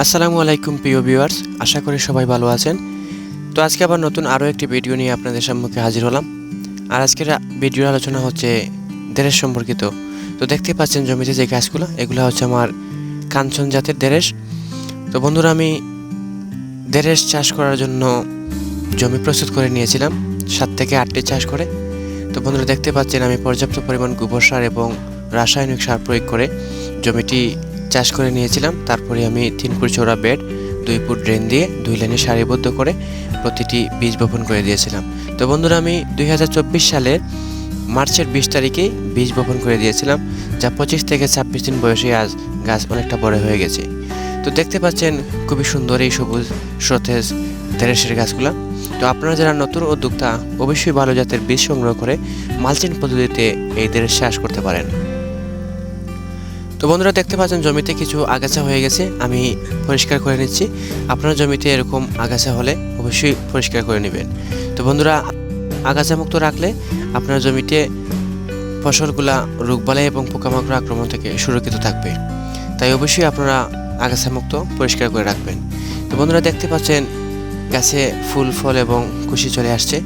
আসসালামু আলাইকুম প্রিয় ভিউয়ার্স, আশা করি সবাই ভালো আছেন। তো আজকে আবার নতুন আরও একটি ভিডিও নিয়ে আপনাদের সম্মুখে হাজির হলাম। আর আজকের ভিডিওর আলোচনা হচ্ছে দেরেশ সম্পর্কিত। তো দেখতে পাচ্ছেন জমিতে যে গাছগুলো, এগুলো হচ্ছে আমার কাঞ্চন জাতের দেরেশ। তো বন্ধুরা, আমি দেরেশ চাষ করার জন্য জমি প্রস্তুত করে নিয়েছিলাম 7 থেকে 8টি চাষ করে। তো বন্ধুরা, দেখতে পাচ্ছেন আমি পর্যাপ্ত পরিমাণ গোবর সার এবং রাসায়নিক সার প্রয়োগ করে জমিটি চাষ করে নিয়েছিলাম। তারপরে আমি 3 ফুট চওড়া বেড, 2 ফুট ড্রেন দিয়ে 2 লাইনে সারিবদ্ধ করে প্রতিটি বীজ বপন করে দিয়েছিলাম। তো বন্ধুরা, আমি 2024 সালের মার্চের 20 তারিখে বীজ বপন করে দিয়েছিলাম, যা 25 থেকে 26 দিন বয়সে আজ গাছ অনেকটা বড় হয়ে গেছে। তো দেখতে পাচ্ছেন খুবই সুন্দর এই সবুজ সতেজ দেরেশের গাছগুলা। তো আপনারা যারা নতুন উদ্যোক্তা, অবশ্যই ভালো জাতের বীজ সংগ্রহ করে মালচিং পদ্ধতিতে এই দেরেশ চাষ করতে পারেন। তো বন্ধুরা, দেখতে পাচ্ছেন জমিতে কিছু আগাছা হয়ে গেছে, আমি পরিষ্কার করে নিচ্ছি। আপনার জমিতে এরকম আগাছা হলে অবশ্যই পরিষ্কার করে নেবেন। তো বন্ধুরা, আগাছা মুক্ত রাখলে আপনার জমিতে ফসলগুলা রোগবালাই এবং পোকামাকড় আক্রমণ থেকে সুরক্ষিত থাকবে। তাই অবশ্যই আপনারা আগাছা মুক্ত পরিষ্কার করে রাখবেন। তো বন্ধুরা, দেখতে পাচ্ছেন গাছে ফুল ফল এবং কুশি চলে আসছে।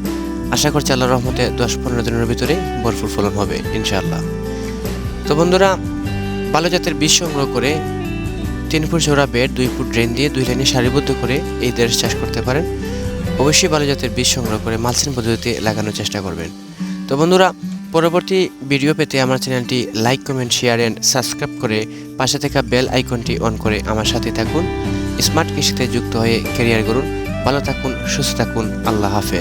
আশা করছি আল্লাহর রহমতে 10-15 দিনের ভিতরে ভরপুর ফলন হবে ইনশাআল্লাহ। তো বন্ধুরা, ভালো জাতের বীজ সংগ্রহ করে 3 ফুট চওড়া বেড, 2 ফুট ড্রেন দিয়ে 2 লাইনে সারিবদ্ধ করে এই দেরেশ চাষ করতে পারেন। অবশ্যই ভালো জাতের বীজ সংগ্রহ করে মালচিং পদ্ধতিতে লাগানোর চেষ্টা করবেন। তো বন্ধুরা, পরবর্তী ভিডিও পেতে আমার চ্যানেলটি like, comment, share and subscribe করে পাশে থাকা বেল আইকনটি অন করে আমার সাথে থাকুন। স্মার্ট কৃষিতে যুক্ত হয়ে ক্যারিয়ার গড়ুন। ভালো থাকুন, সুস্থ থাকুন। আল্লাহ হাফেজ।